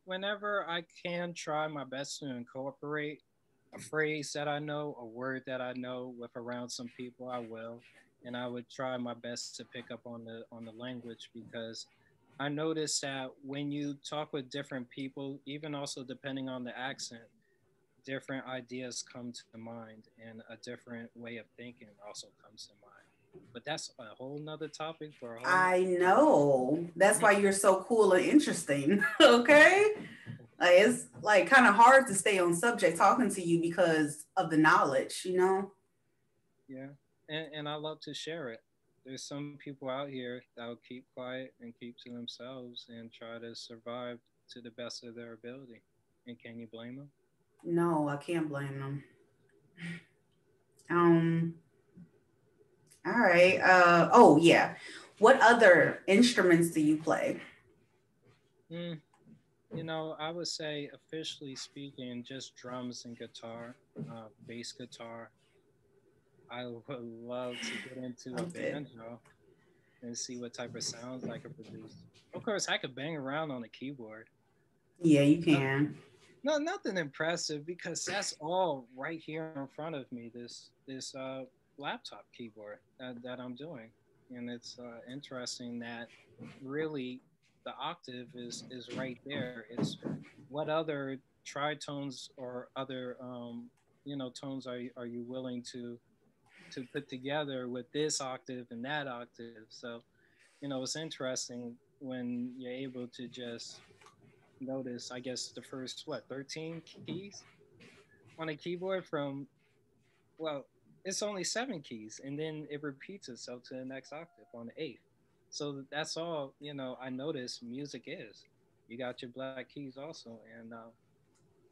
Whenever I can try my best to incorporate a phrase that I know, a word that I know with around some people, I will. And I would try my best to pick up on the language because I noticed that when you talk with different people, even also depending on the accent, different ideas come to mind and a different way of thinking also comes to mind. But that's a whole nother topic for a whole nother. I know. That's why you're so cool and interesting. Okay. Like, it's like kind of hard to stay on subject talking to you because of the knowledge, you know? Yeah, and I love to share it. There's some people out here that will keep quiet and keep to themselves and try to survive to the best of their ability. And can you blame them? No, I can't blame them. Um, all right. Oh yeah. What other instruments do you play? Mm, I would say officially speaking, just drums and guitar, bass guitar. I would love to get into a I'm dead. banjo and see what type of sounds I could produce. Of course, I could bang around on a keyboard. Yeah, you can. No, nothing impressive because that's all right here in front of me. This laptop keyboard that I'm doing, and it's interesting that really the octave is right there. It's what other tritones or other tones are you willing to put together with this octave and that octave? So it's interesting when you're able to just notice, I guess, the first, what, 13 keys on a keyboard from, well, it's only 7 keys, and then it repeats itself to the next octave on the eighth. So that's all, I notice music is. You got your black keys also, and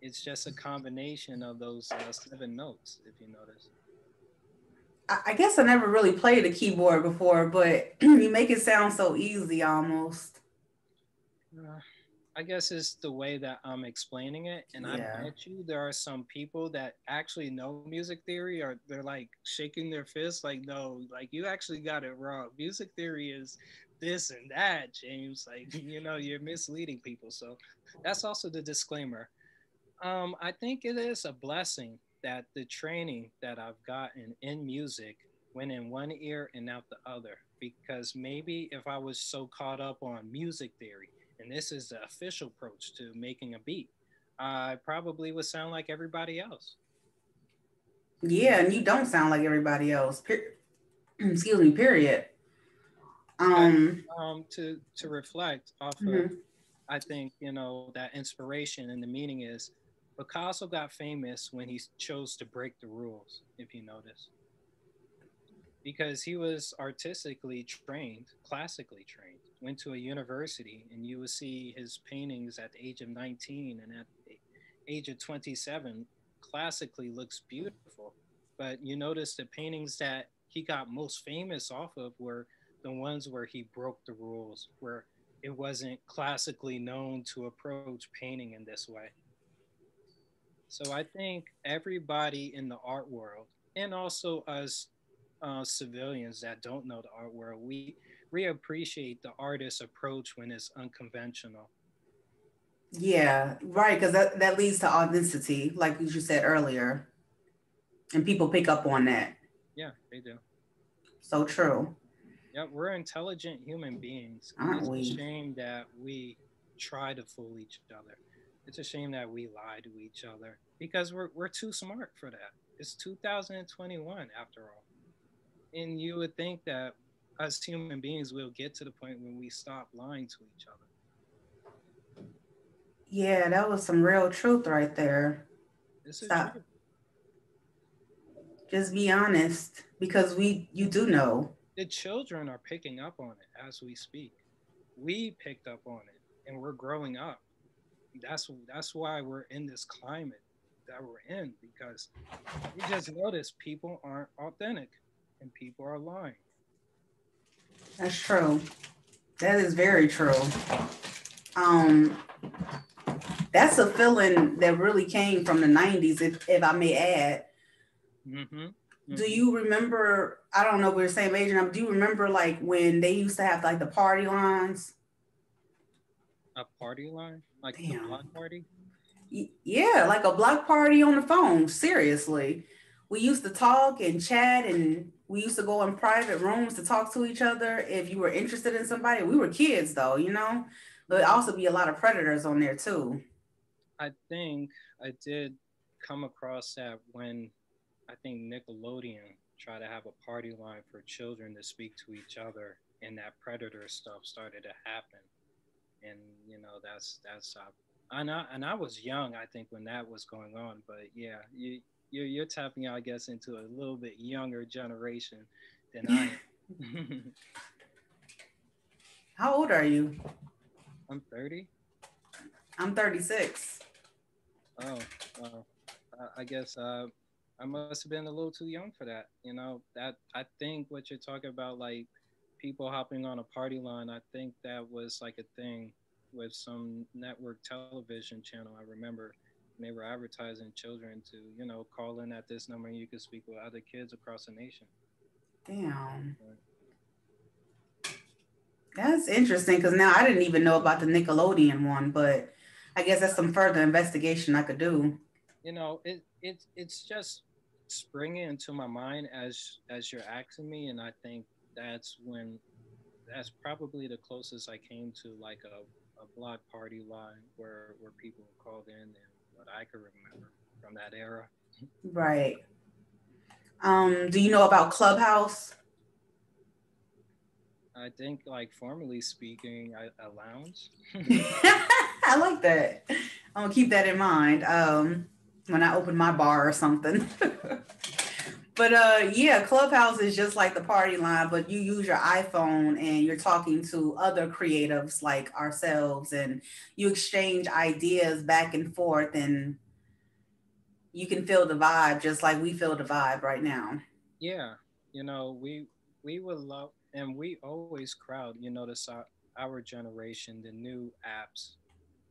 it's just a combination of those 7 notes, if you notice. I guess I never really played a keyboard before, but you make it sound so easy almost. Uh, I guess it's the way that I'm explaining it. And I Yeah. bet you there are some people that actually know music theory or they're like shaking their fists like, no, like you actually got it wrong. Music theory is this and that, James. Like, you're misleading people. So that's also the disclaimer. I think it is a blessing that the training that I've gotten in music went in one ear and out the other. Because maybe if I was so caught up on music theory, and this is the official approach to making a beat, I probably would sound like everybody else. Yeah, and you don't sound like everybody else. Excuse me, period. Because Um, to reflect off of, mhm. I think that inspiration and the meaning is Picasso got famous when he chose to break the rules. If you notice, because he was artistically trained, classically trained, went to a university, and you would see his paintings at the age of 19 and at the age of 27 classically looks beautiful. But you notice the paintings that he got most famous off of were the ones where he broke the rules, where it wasn't classically known to approach painting in this way. So I think everybody in the art world, and also us civilians that don't know the art world, we appreciate the artist's approach when it's unconventional. Yeah, right, because that leads to authenticity, like you said earlier, and people pick up on that. Yeah, they do. So true, Yeah, we're intelligent human beings, and aren't it's a we? shame that we try to fool each other. It's a shame that we lie to each other because we're too smart for that. It's 2021 after all. And you would think that us human beings will get to the point when we stop lying to each other. Yeah, that was some real truth right there. It's the Stop. truth. Just be honest, because you do know. The children are picking up on it as we speak. We picked up on it and we're growing up. That's why we're in this climate that we're in because we just noticed people aren't authentic and people are lying. That's true. That is very true. Um, that's a feeling that really came from the 90s, if I may add. Mm-hmm. Mm-hmm. Do you remember, I don't know, we're the same age now, do you remember like when they used to have like the party lines? A party line, like the Damn. block party. Yeah, like a block party on the phone. Seriously. We used to talk and chat, and we used to go in private rooms to talk to each other if you were interested in somebody. We were kids though, you know? But also be a lot of predators on there too. I think I did come across that when I think Nickelodeon tried to have a party line for children to speak to each other, and that predator stuff started to happen. And and I was young, I think, when that was going on. But yeah, you're tapping, I guess, into a little bit younger generation than I am. How old are you? I'm 30. I'm 36. Oh, well, I guess I must have been a little too young for that. That I think what you're talking about, like people hopping on a party line, I think that was like a thing with some network television channel. I remember they were advertising children to, call in at this number and you could speak with other kids across the nation. Damn. That's interesting because now I didn't even know about the Nickelodeon one, but I guess that's some further investigation I could do. It's just springing into my mind as you're asking me, and I think that's when that's probably the closest I came to like a block party line where people called in and what I could remember from that era. Right. Do you know about Clubhouse? I think, like, formally speaking, a lounge. I like that. I'm gonna keep that in mind. When I open my bar or something. But yeah, Clubhouse is just like the party line, but you use your iPhone and you're talking to other creatives like ourselves, and you exchange ideas back and forth, and you can feel the vibe just like we feel the vibe right now. Yeah, we would love, and we always crowd. Notice our generation, the new apps,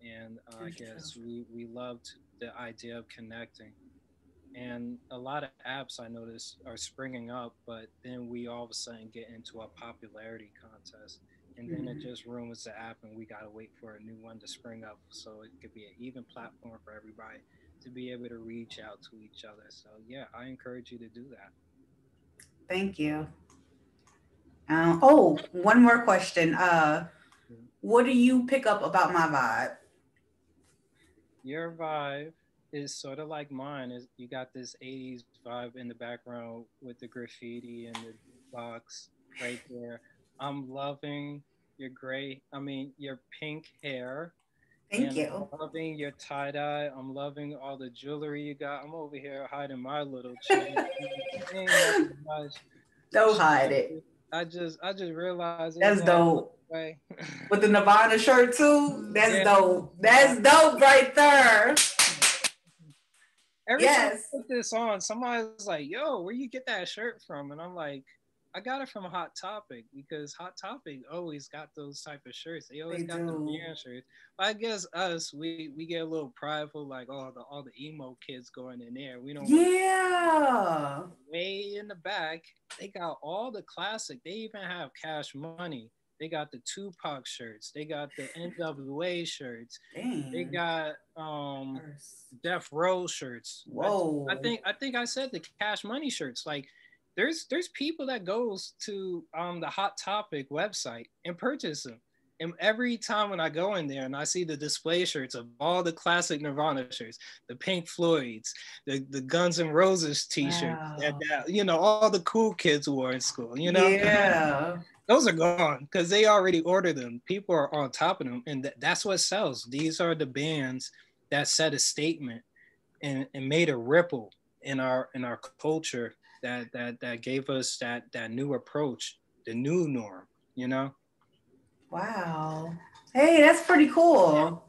and I That's true. guess we loved the idea of connecting. And a lot of apps I notice are springing up, but then we all of a sudden get into a popularity contest, and then it Mhm. just ruins the app, and we gotta wait for a new one to spring up so it could be an even platform for everybody to be able to reach out to each other. So yeah, I encourage you to do that. Thank you. Oh, one more question. What do you pick up about my vibe? Your vibe is sort of like mine. Is you got this '80s vibe in the background with the graffiti and the box right there. I'm loving your gray. I mean your pink hair, Thank and you. I'm loving your tie dye. I'm loving all the jewelry you got. I'm over here hiding my little chain. Ain't nothing much. Don't hide it. I just realized it. That's I look dope. away. With the Nirvana shirt too. That's Yeah, dope. yeah. That's dope right there. Every time Yes. I put this on, somebody's like, "Yo, where you get that shirt from?" And I'm like, "I got it from Hot Topic because Hot Topic always got those type of shirts. They always They got the do. band shirts." But I guess us, we get a little prideful, like, "Oh, all the emo kids going in there. We don't want to." Yeah. Way in the back, they got all the classic. They even have Cash Money. They got the Tupac shirts. They got the NWA shirts. They Dang. got First. Death Row shirts. I Whoa. think I think I said the Cash Money shirts. Like there's people that goes to the Hot Topic website and purchase them. And every time when I go in there and I see the display shirts of all the classic Nirvana shirts, the Pink Floyds, the Guns N' Roses t-shirts, Wow. all the cool kids wore in school, Yeah. those are gone because they already ordered them. People are on top of them, and that's what sells. These are the bands that set a statement and made a ripple in our culture that gave us that new approach, the new norm. You know. Wow. Hey, that's pretty cool.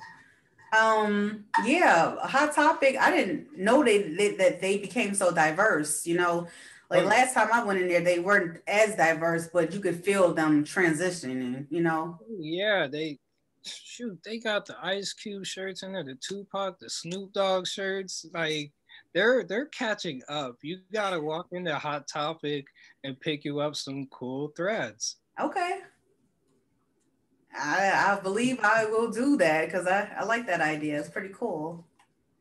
Yeah, a hot topic. I didn't know that they became so diverse, you know. Oh Like yeah. last time I went in there, they weren't as diverse, but you could feel them transitioning, you know. Yeah, they shoot, they got the Ice Cube shirts in there, the Tupac, the Snoop Dogg shirts. Like they're catching up. You gotta walk into Hot Topic and pick you up some cool threads. Okay. I believe I will do that because I like that idea. It's pretty cool.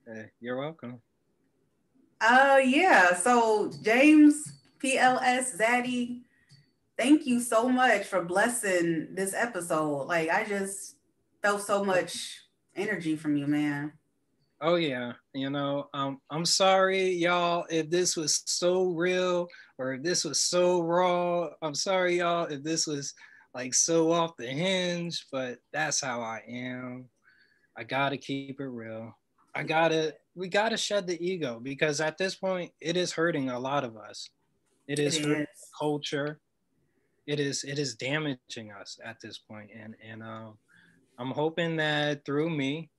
Hey, you're welcome. Yeah. So James PLS Xzady, thank you so much for blessing this episode. Like I just felt so much energy from you, man. Oh yeah, I'm sorry, y'all, if this was so real or if this was so raw. I'm sorry, y'all, if this was like so off the hinge, but that's how I am. I gotta keep it real. We gotta shed the ego because at this point, it is hurting a lot of us. It It is hurting is. culture. It is damaging us at this point, and I'm hoping that through me,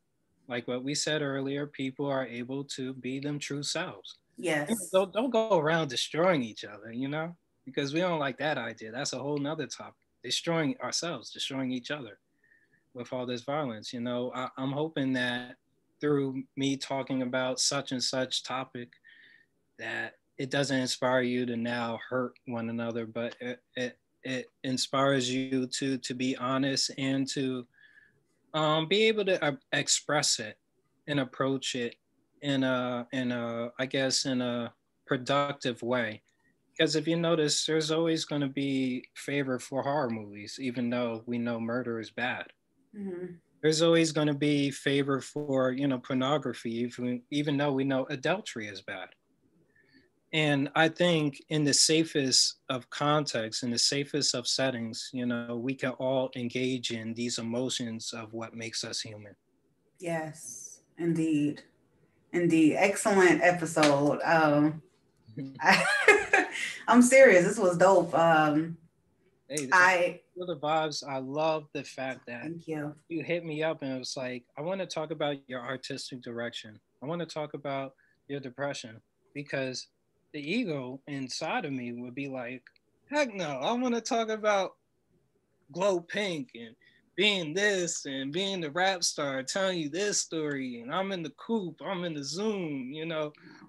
like what we said earlier, people are able to be them true selves. Yes. Don't go around destroying each other, because we don't like that idea. That's a whole nother topic. Destroying ourselves, destroying each other with all this violence. I'm hoping that through me talking about such and such topic, that it doesn't inspire you to now hurt one another, but it inspires you to be honest and to be able to express it and approach it in a I guess in a productive way. Because if you notice, there's always going to be favor for horror movies, even though we know murder is bad. Mm-hmm. There's always going to be favor for pornography, even though we know adultery is bad. And I think in the safest of contexts, in the safest of settings, we can all engage in these emotions of what makes us human. Yes, indeed. Indeed. Excellent episode. I, I'm serious. This was dope. Hey, I for the vibes, I love the fact that thank you. you hit me up and it was like, I want to talk about your artistic direction. I want to talk about your depression because the ego inside of me would be like, heck no, I want to talk about Glow Pink and being this and being the rap star, telling you this story. And I'm in the coupe, I'm in the Zoom,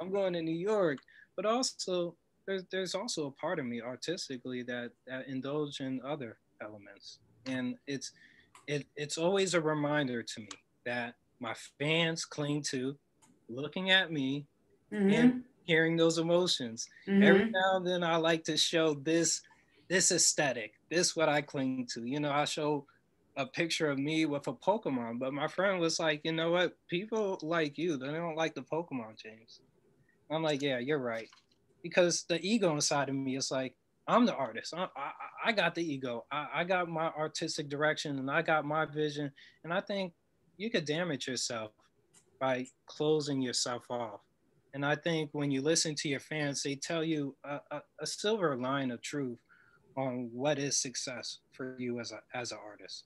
I'm going to New York. But also, there's also a part of me artistically that indulge in other elements. And it's always a reminder to me that my fans cling to looking at me and Mm-hmm. hearing those emotions. Every Mm-hmm. now and then I like to show this aesthetic, this what I cling to. I show a picture of me with a Pokemon, but my friend was like, you know what? People like you, they don't like the Pokemon, James. I'm like, yeah, you're right. Because the ego inside of me is like, I'm the artist. I got the ego. I got my artistic direction and I got my vision. And I think you could damage yourself by closing yourself off. And I think when you listen to your fans, they tell you a silver line of truth on what is success for you as an artist.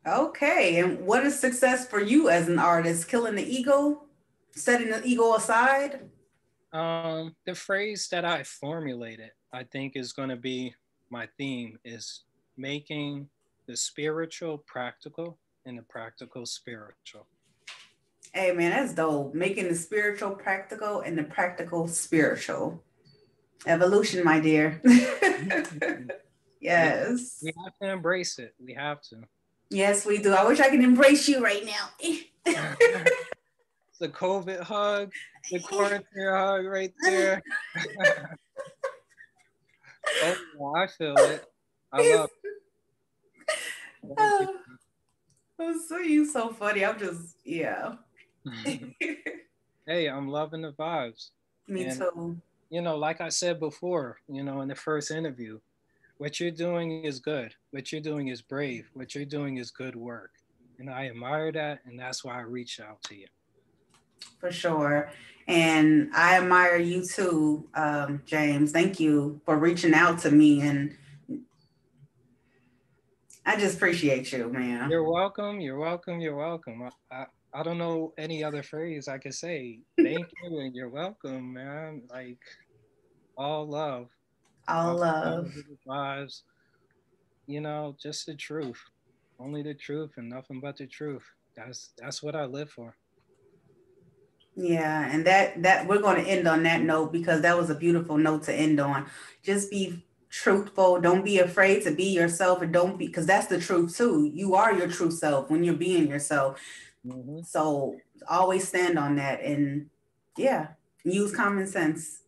Okay. And what is success for you as an artist? Killing the ego? Setting the ego aside? The phrase that I formulated, I think, is going to be my theme is making the spiritual practical and the practical spiritual. Hey man, that's dope. Making the spiritual practical and the practical spiritual. Evolution, my dear. Yeah, Yes. we have to embrace it. We have to. Yes, we do. I wish I could embrace you right now. The COVID hug, the quarantine hug right there. Oh, yeah, I feel it. I love it. Thank you. Oh, so you so funny. I'm just yeah. Hey, I'm loving the vibes. Me And, too. like I said before, in the first interview, what you're doing is good. What you're doing is brave. What you're doing is good work. And I admire that. And that's why I reached out to you. For sure. And I admire you too, James. Thank you for reaching out to me. And I just appreciate you, man. You're welcome. You're welcome. You're welcome. I don't know any other phrase I could say. Thank you and you're welcome, man. Like all love, All all love. positive vibes, just the truth Only the truth and nothing but the truth. That's what I live for. Yeah, and that we're going to end on that note because that was a beautiful note to end on. Just be truthful. Don't be afraid to be yourself, and don't be, because that's the truth too. You are your true self when you're being yourself. Mm-hmm. So always stand on that, and yeah, use common sense.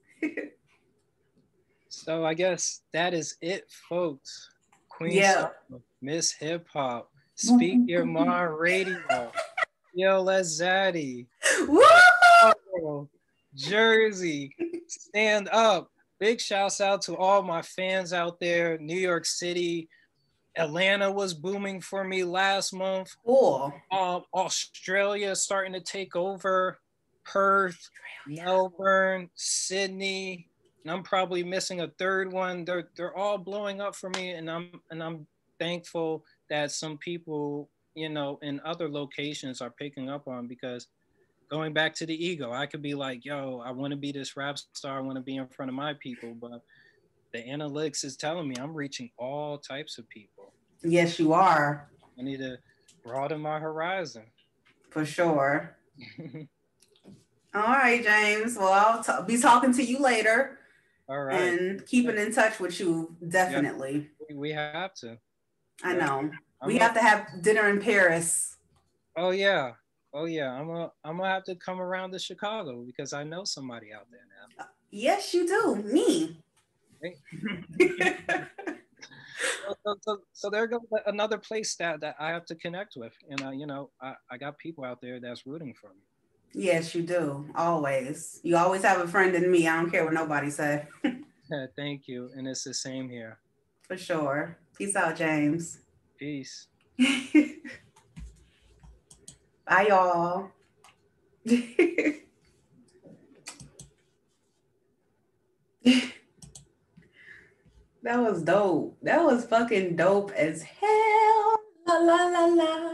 So I guess that is it, folks. Queen Yeah. Starr, Miss Hip Hop, Speak Your Mind Radio, PLS Xzady, Woo! Chicago, Jersey, stand up. Big shouts out to all my fans out there. New York City, Atlanta was booming for me last month. Cool. Australia starting to take over. Perth, Melbourne, Sydney, and I'm probably missing a third one. They're all blowing up for me, and I'm thankful that some people, you know, in other locations are picking up on, because going back to the ego, I could be like, yo, I want to be this rap star, I want to be in front of my people, but the analytics is telling me I'm reaching all types of people. Yes, you are. I need to broaden my horizon. For sure. All right, James. Well, I'll be talking to you later. All right. And keeping in touch with you, definitely. Yeah, we have to. I know. We I'm have to have dinner in Paris. Oh yeah. Oh yeah. I'm gonna have to come around to Chicago because I know somebody out there now. Yes, you do. Me. Right? So there goes another place that I have to connect with. And you know, I got people out there that's rooting for me. Yes, you do. Always. You always have a friend in me. I don't care what nobody say. Thank you. And it's the same here. For sure. Peace out, James. Peace. Bye, y'all. That was dope. That was fucking dope as hell. La la la la.